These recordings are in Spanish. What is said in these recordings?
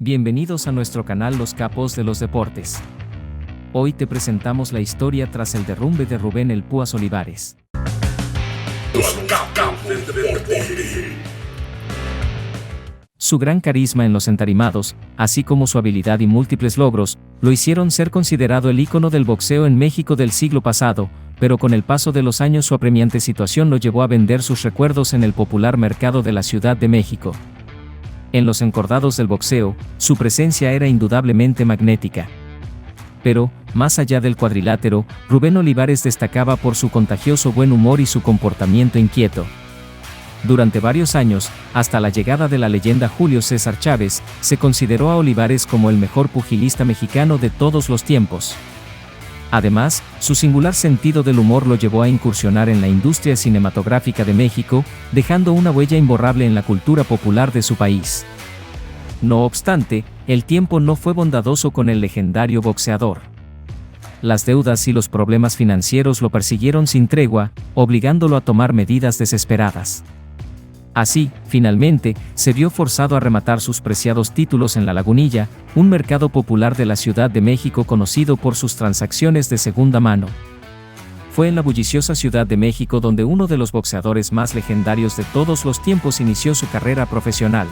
Bienvenidos a nuestro canal Los Capos de los Deportes. Hoy te presentamos la historia tras el derrumbe de Rubén El Púas Olivares. Los Capos del Deporte. Su gran carisma en los entarimados, así como su habilidad y múltiples logros, lo hicieron ser considerado el ícono del boxeo en México del siglo pasado, pero con el paso de los años su apremiante situación lo llevó a vender sus recuerdos en el popular mercado de la Ciudad de México. En los encordados del boxeo, su presencia era indudablemente magnética. Pero, más allá del cuadrilátero, Rubén Olivares destacaba por su contagioso buen humor y su comportamiento inquieto. Durante varios años, hasta la llegada de la leyenda Julio César Chávez, se consideró a Olivares como el mejor pugilista mexicano de todos los tiempos. Además, su singular sentido del humor lo llevó a incursionar en la industria cinematográfica de México, dejando una huella imborrable en la cultura popular de su país. No obstante, el tiempo no fue bondadoso con el legendario boxeador. Las deudas y los problemas financieros lo persiguieron sin tregua, obligándolo a tomar medidas desesperadas. Así, finalmente, se vio forzado a rematar sus preciados títulos en La Lagunilla, un mercado popular de la Ciudad de México conocido por sus transacciones de segunda mano. Fue en la bulliciosa Ciudad de México donde uno de los boxeadores más legendarios de todos los tiempos inició su carrera profesional.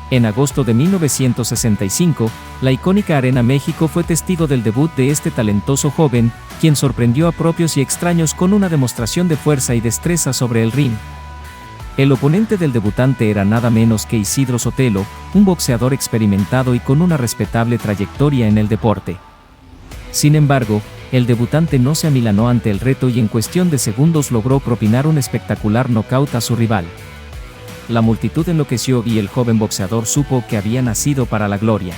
En agosto de 1965, la icónica Arena México fue testigo del debut de este talentoso joven, quien sorprendió a propios y extraños con una demostración de fuerza y destreza sobre el ring. El oponente del debutante era nada menos que Isidro Sotelo, un boxeador experimentado y con una respetable trayectoria en el deporte. Sin embargo, el debutante no se amilanó ante el reto y en cuestión de segundos logró propinar un espectacular nocaut a su rival. La multitud enloqueció y el joven boxeador supo que había nacido para la gloria.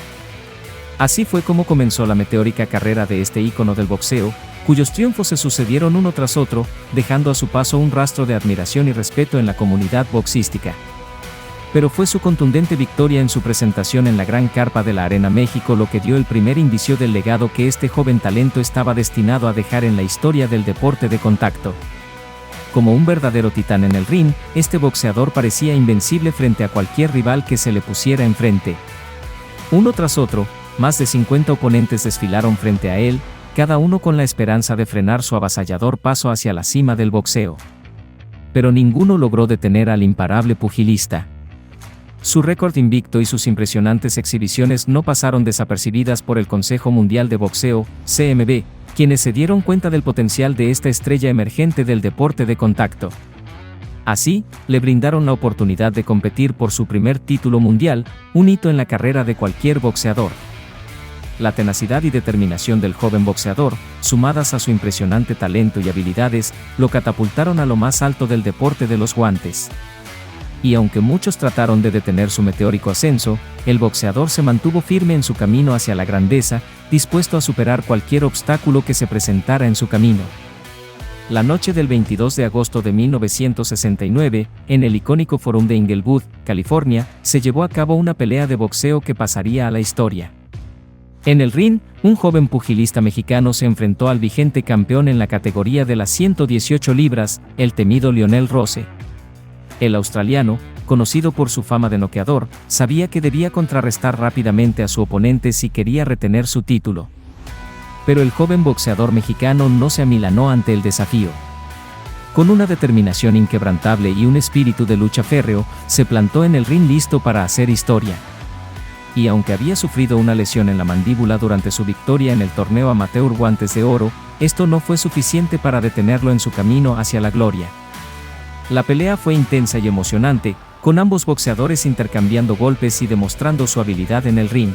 Así fue como comenzó la meteórica carrera de este ícono del boxeo, cuyos triunfos se sucedieron uno tras otro, dejando a su paso un rastro de admiración y respeto en la comunidad boxística. Pero fue su contundente victoria en su presentación en la Gran Carpa de la Arena México lo que dio el primer indicio del legado que este joven talento estaba destinado a dejar en la historia del deporte de contacto. Como un verdadero titán en el ring, este boxeador parecía invencible frente a cualquier rival que se le pusiera enfrente. Uno tras otro, más de 50 oponentes desfilaron frente a él, cada uno con la esperanza de frenar su avasallador paso hacia la cima del boxeo. Pero ninguno logró detener al imparable pugilista. Su récord invicto y sus impresionantes exhibiciones no pasaron desapercibidas por el Consejo Mundial de Boxeo, CMB, quienes se dieron cuenta del potencial de esta estrella emergente del deporte de contacto. Así, le brindaron la oportunidad de competir por su primer título mundial, un hito en la carrera de cualquier boxeador. La tenacidad y determinación del joven boxeador, sumadas a su impresionante talento y habilidades, lo catapultaron a lo más alto del deporte de los guantes. Y aunque muchos trataron de detener su meteórico ascenso, el boxeador se mantuvo firme en su camino hacia la grandeza, dispuesto a superar cualquier obstáculo que se presentara en su camino. La noche del 22 de agosto de 1969, en el icónico Forum de Inglewood, California, se llevó a cabo una pelea de boxeo que pasaría a la historia. En el ring, un joven pugilista mexicano se enfrentó al vigente campeón en la categoría de las 118 libras, el temido Lionel Rose. El australiano, conocido por su fama de noqueador, sabía que debía contrarrestar rápidamente a su oponente si quería retener su título. Pero el joven boxeador mexicano no se amilanó ante el desafío. Con una determinación inquebrantable y un espíritu de lucha férreo, se plantó en el ring listo para hacer historia. Y aunque había sufrido una lesión en la mandíbula durante su victoria en el torneo amateur Guantes de Oro, esto no fue suficiente para detenerlo en su camino hacia la gloria. La pelea fue intensa y emocionante, con ambos boxeadores intercambiando golpes y demostrando su habilidad en el ring.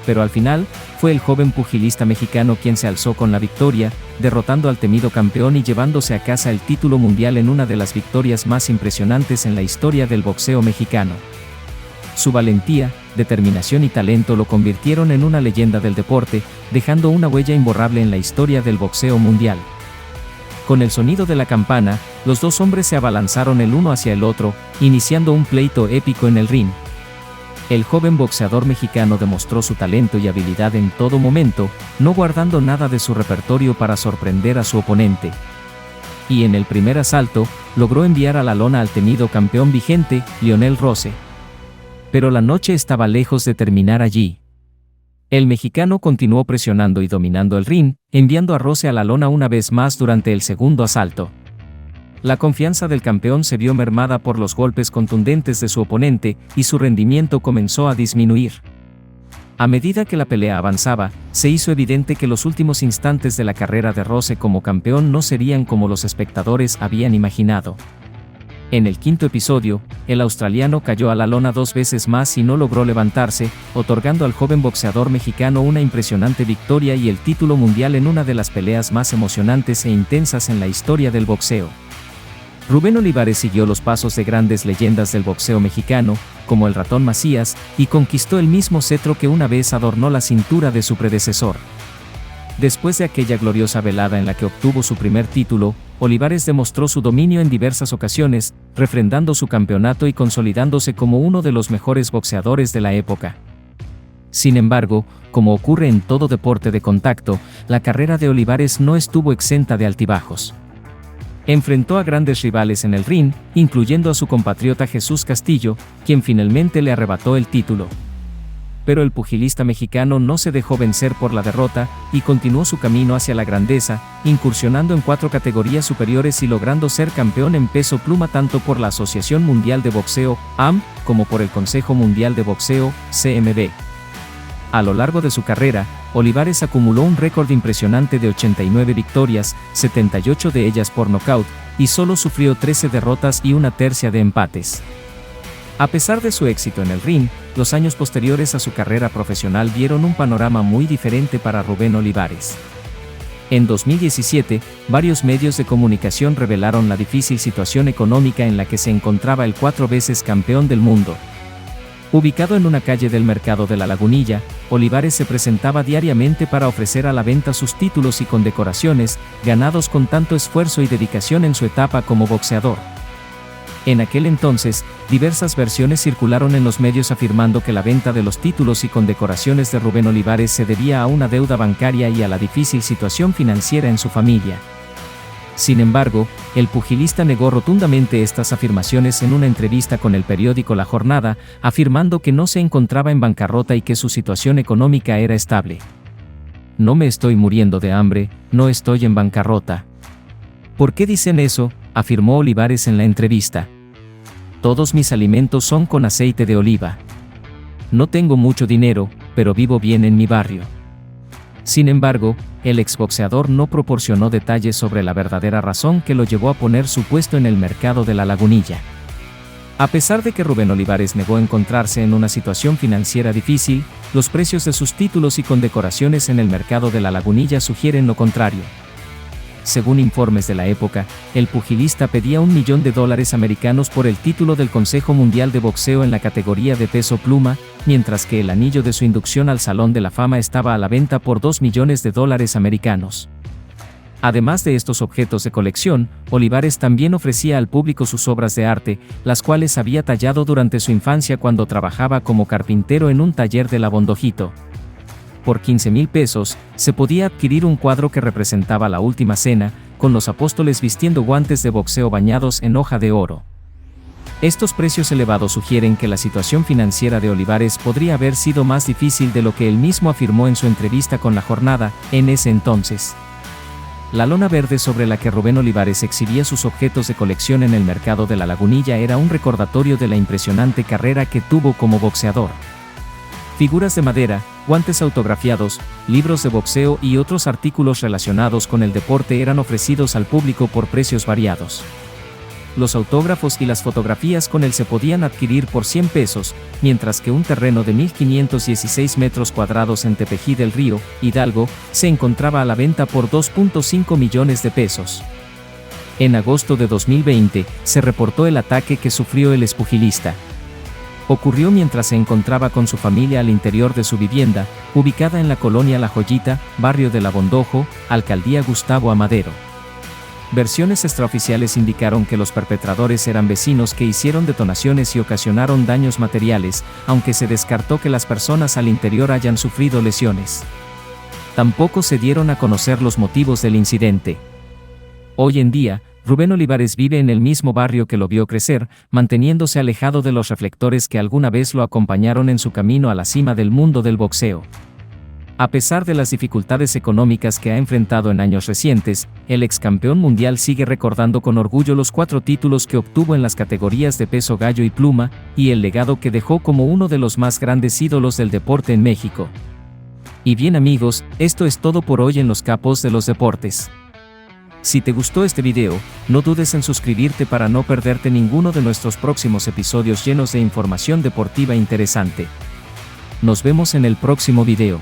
Pero al final, fue el joven pugilista mexicano quien se alzó con la victoria, derrotando al temido campeón y llevándose a casa el título mundial en una de las victorias más impresionantes en la historia del boxeo mexicano. Su valentía, determinación y talento lo convirtieron en una leyenda del deporte, dejando una huella imborrable en la historia del boxeo mundial. Con el sonido de la campana, los dos hombres se abalanzaron el uno hacia el otro, iniciando un pleito épico en el ring. El joven boxeador mexicano demostró su talento y habilidad en todo momento, no guardando nada de su repertorio para sorprender a su oponente. Y en el primer asalto, logró enviar a la lona al temido campeón vigente, Lionel Rose. Pero la noche estaba lejos de terminar allí. El mexicano continuó presionando y dominando el ring, enviando a Rose a la lona una vez más durante el segundo asalto. La confianza del campeón se vio mermada por los golpes contundentes de su oponente y su rendimiento comenzó a disminuir. A medida que la pelea avanzaba, se hizo evidente que los últimos instantes de la carrera de Rose como campeón no serían como los espectadores habían imaginado. En el quinto episodio, el australiano cayó a la lona 2 veces más y no logró levantarse, otorgando al joven boxeador mexicano una impresionante victoria y el título mundial en una de las peleas más emocionantes e intensas en la historia del boxeo. Rubén Olivares siguió los pasos de grandes leyendas del boxeo mexicano, como el Ratón Macías, y conquistó el mismo cetro que una vez adornó la cintura de su predecesor. Después de aquella gloriosa velada en la que obtuvo su primer título, Olivares demostró su dominio en diversas ocasiones, refrendando su campeonato y consolidándose como uno de los mejores boxeadores de la época. Sin embargo, como ocurre en todo deporte de contacto, la carrera de Olivares no estuvo exenta de altibajos. Enfrentó a grandes rivales en el ring, incluyendo a su compatriota Jesús Castillo, quien finalmente le arrebató el título. Pero el pugilista mexicano no se dejó vencer por la derrota, y continuó su camino hacia la grandeza, incursionando en 4 categorías superiores y logrando ser campeón en peso pluma tanto por la Asociación Mundial de Boxeo, AM, como por el Consejo Mundial de Boxeo, CMB. A lo largo de su carrera, Olivares acumuló un récord impresionante de 89 victorias, 78 de ellas por nocaut, y solo sufrió 13 derrotas y una tercia de empates. A pesar de su éxito en el ring, los años posteriores a su carrera profesional vieron un panorama muy diferente para Rubén Olivares. En 2017, varios medios de comunicación revelaron la difícil situación económica en la que se encontraba el 4 veces campeón del mundo. Ubicado en una calle del mercado de La Lagunilla, Olivares se presentaba diariamente para ofrecer a la venta sus títulos y condecoraciones, ganados con tanto esfuerzo y dedicación en su etapa como boxeador. En aquel entonces, diversas versiones circularon en los medios afirmando que la venta de los títulos y condecoraciones de Rubén Olivares se debía a una deuda bancaria y a la difícil situación financiera en su familia. Sin embargo, el pugilista negó rotundamente estas afirmaciones en una entrevista con el periódico La Jornada, afirmando que no se encontraba en bancarrota y que su situación económica era estable. No me estoy muriendo de hambre, no estoy en bancarrota. ¿Por qué dicen eso?, afirmó Olivares en la entrevista. Todos mis alimentos son con aceite de oliva. No tengo mucho dinero, pero vivo bien en mi barrio. Sin embargo, el exboxeador no proporcionó detalles sobre la verdadera razón que lo llevó a poner su puesto en el mercado de La Lagunilla. A pesar de que Rubén Olivares negó encontrarse en una situación financiera difícil, los precios de sus títulos y condecoraciones en el mercado de La Lagunilla sugieren lo contrario. Según informes de la época, el pugilista pedía $1 millón americanos por el título del Consejo Mundial de Boxeo en la categoría de peso pluma, mientras que el anillo de su inducción al Salón de la Fama estaba a la venta por $2 millones americanos. Además de estos objetos de colección, Olivares también ofrecía al público sus obras de arte, las cuales había tallado durante su infancia cuando trabajaba como carpintero en un taller de La Bondojito. Por 15,000 pesos, se podía adquirir un cuadro que representaba la Última Cena, con los apóstoles vistiendo guantes de boxeo bañados en hoja de oro. Estos precios elevados sugieren que la situación financiera de Olivares podría haber sido más difícil de lo que él mismo afirmó en su entrevista con La Jornada, en ese entonces. La lona verde sobre la que Rubén Olivares exhibía sus objetos de colección en el mercado de La Lagunilla era un recordatorio de la impresionante carrera que tuvo como boxeador. Figuras de madera, guantes autografiados, libros de boxeo y otros artículos relacionados con el deporte eran ofrecidos al público por precios variados. Los autógrafos y las fotografías con él se podían adquirir por 100 pesos, mientras que un terreno de 1,516 metros cuadrados en Tepejí del Río, Hidalgo, se encontraba a la venta por 2.5 millones de pesos. En agosto de 2020, se reportó el ataque que sufrió el expugilista. Ocurrió mientras se encontraba con su familia al interior de su vivienda, ubicada en la colonia La Joyita, barrio de La Bondojo, alcaldía Gustavo Amadero. Versiones extraoficiales indicaron que los perpetradores eran vecinos que hicieron detonaciones y ocasionaron daños materiales, aunque se descartó que las personas al interior hayan sufrido lesiones. Tampoco se dieron a conocer los motivos del incidente. Hoy en día, Rubén Olivares vive en el mismo barrio que lo vio crecer, manteniéndose alejado de los reflectores que alguna vez lo acompañaron en su camino a la cima del mundo del boxeo. A pesar de las dificultades económicas que ha enfrentado en años recientes, el ex campeón mundial sigue recordando con orgullo los 4 títulos que obtuvo en las categorías de peso gallo y pluma, y el legado que dejó como uno de los más grandes ídolos del deporte en México. Y bien amigos, esto es todo por hoy en Los Capos de los Deportes. Si te gustó este video, no dudes en suscribirte para no perderte ninguno de nuestros próximos episodios llenos de información deportiva interesante. Nos vemos en el próximo video.